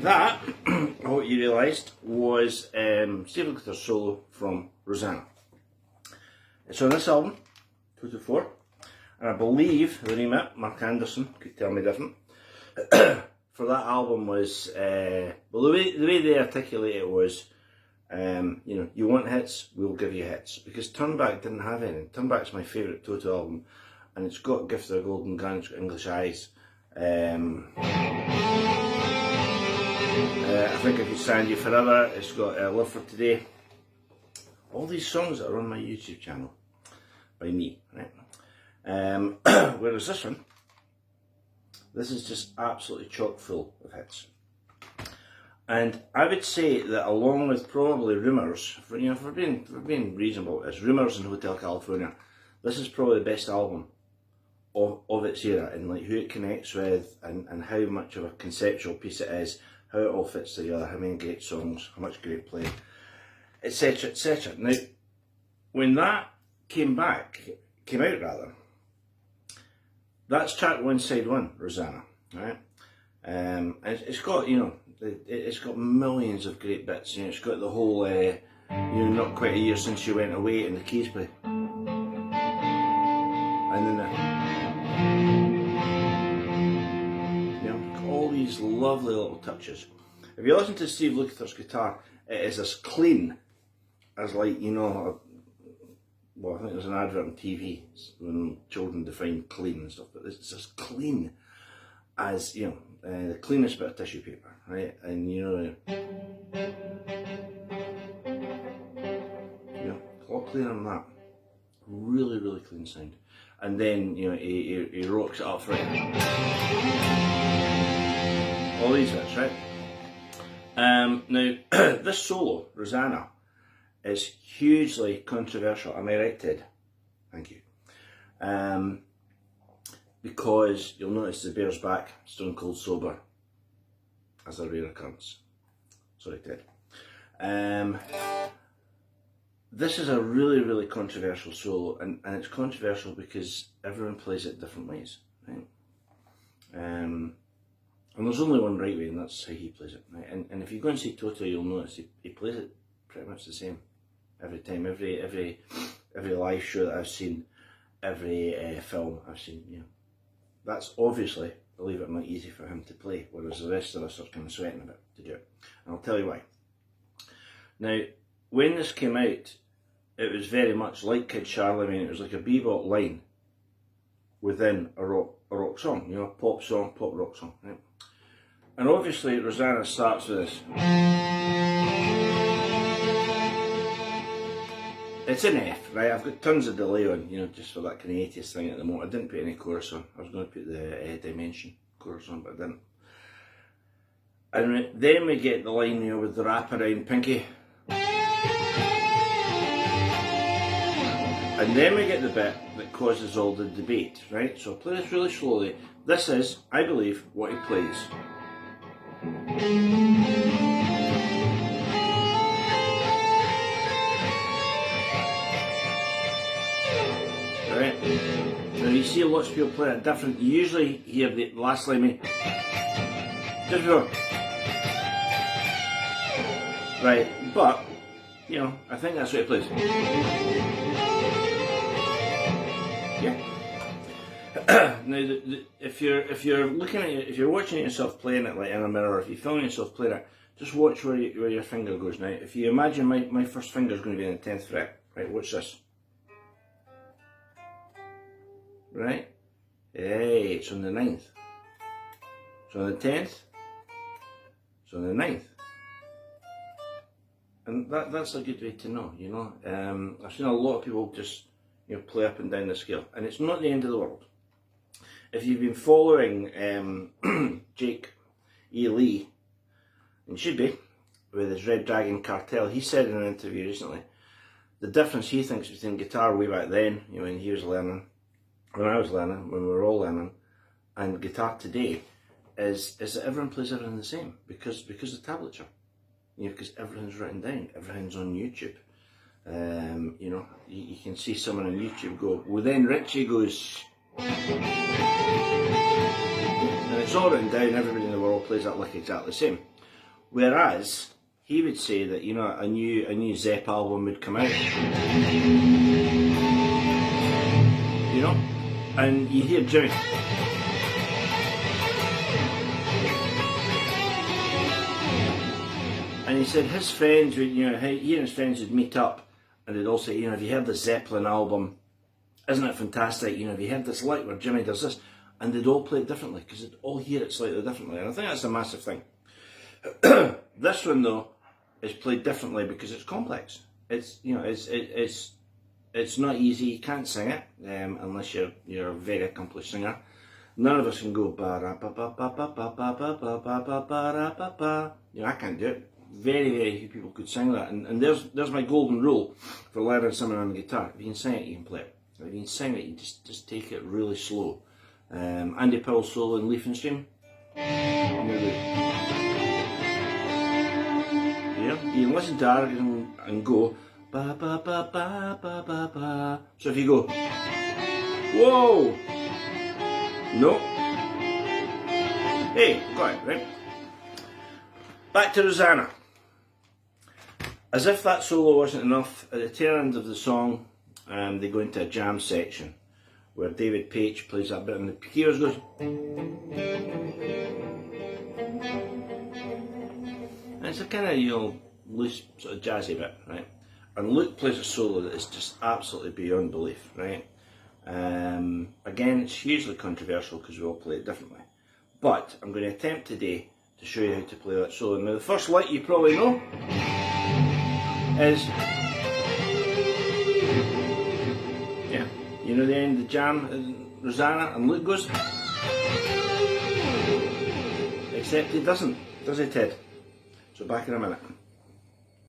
that, what you realised, was Steve Lukather's solo from Rosanna. It's on this album, 224, and I believe the remit, Mark Anderson, could tell me different, for that album was, well, the way they articulate it was, you know, you want hits, we'll give you hits. Because Turnback didn't have any. Turnback's my favourite Toto album, and it's got Gift of a Golden Gun, it's got English Eyes. I Think I Could Stand You Forever, it's got Live For Today. All these songs that are on my YouTube channel, by me, right? Whereas this one, this is just absolutely chock full of hits. And I would say that along with probably Rumours, for, you know, for being reasonable, it's Rumours and Hotel California, this is probably the best album of its era, and like who it connects with, and how much of a conceptual piece it is, how it all fits together, how many great songs, how much great play, etc, etc. Now, when that came out, that's track 1, side 1, Rosanna, right? And it's got, you know, it's got millions of great bits. You know, it's got the whole, you know, not quite a year since you went away, and the keys play, and then you know, all these lovely little touches. If you listen to Steve Lukather's guitar, it is as clean as, like, you know, well, I think there's an advert on TV when children define clean and stuff, but it's as clean as, you know, the cleanest bit of tissue paper, right? And you know, a lot cleaner than that. Really, really clean sound. And then, you know, he rocks it up for it. All these bits, right? Now, this solo, Rosanna, is hugely controversial. Am I right, Ted? Thank you. Because you'll notice the bear's back, stone cold sober, as a rare occurrence. Sorry, Ted. This is a really, really controversial solo, and it's controversial because everyone plays it different ways, right? And there's only one right way, and that's how he plays it, right? And if you go and see Toto, you'll notice he plays it pretty much the same every time, every live show that I've seen, every film I've seen, you know. That's obviously, believe it or not, easy for him to play, whereas the rest of us are kind of sweating a bit to do it. And I'll tell you why. Now, when this came out, it was very much like Kid Charlemagne. It was like a bebop line within a rock song, you know, a pop song, pop rock song, right? And obviously, Rosanna starts with this. It's an F, right? I've got tons of delay on, you know, just for that kind of 80s thing at the moment. I didn't put any chorus on. I was going to put the Dimension chorus on, but I didn't. And then we get the line, you know, with the wraparound pinky. And then we get the bit that causes all the debate, right? So I'll play this really slowly. This is, I believe, what he plays. Right? Now you see lots of people play it different. You usually hear the last line, just before. Right, but, you know, I think that's what he plays. Yeah. Now, if you're looking at it, if you're watching yourself playing it like in a mirror, if you're filming yourself playing it, just watch where your finger goes. Now, if you imagine my first finger is going to be in the 10th fret, right? Watch this. Right? Hey, it's on the 9th. It's on the 10th. It's on the 9th. And that's a good way to know, you know. I've seen a lot of people just, you know, play up and down the scale, and it's not the end of the world. If you've been following Jake E. Lee, and you should be, with his Red Dragon Cartel, he said in an interview recently, the difference he thinks between guitar way back then, you know, when he was learning, when I was learning, when we were all learning, and guitar today, is that everyone plays everything the same, because the tablature. You know, because everything's written down, everything's on YouTube. You know, you can see someone on YouTube go, well then Richie goes, and it's all written down, everybody in the world plays that lick exactly the same. Whereas he would say that, you know, a new Zepp album would come out, you know, and you hear Jimmy. And he said his friends would, you know, he and his friends would meet up and they'd all say, you know, have you heard the Zeppelin album? Isn't it fantastic? You know, have you heard this light where Jimmy does this? And they'd all play it differently because they'd all hear it slightly differently. And I think that's a massive thing. This one though is played differently because it's complex. It's, you know, it's not easy. You can't sing it unless you're a very accomplished singer. None of us can go ba ra ba ba ba ba ba ba ba ba ba ba ba ra ba ba. You know, I can't do it. Very few people could sing that. And there's my golden rule for learning something on the guitar. If you can sing it, you can play it. If you can sing it, you just take it really slow. Andy Powell's solo in Leaf and Stream. Yeah, you can listen to Arrogant and go ba ba ba ba ba ba ba. So if you go, whoa, no, hey, got it, right? Back to Rosanna. As if that solo wasn't enough, at the tail end of the song, they go into a jam section where David Paich plays that bit and the keyboard goes. And it's a kind of, you know, loose, sort of jazzy bit, right? And Luke plays a solo that is just absolutely beyond belief, right? Again, it's hugely controversial because we all play it differently. But I'm going to attempt today to show you how to play that solo. Now the first light you probably know is, yeah, you know the end of the jam, Rosanna, and Luke goes, except he doesn't, does he, Ted? So back in a minute.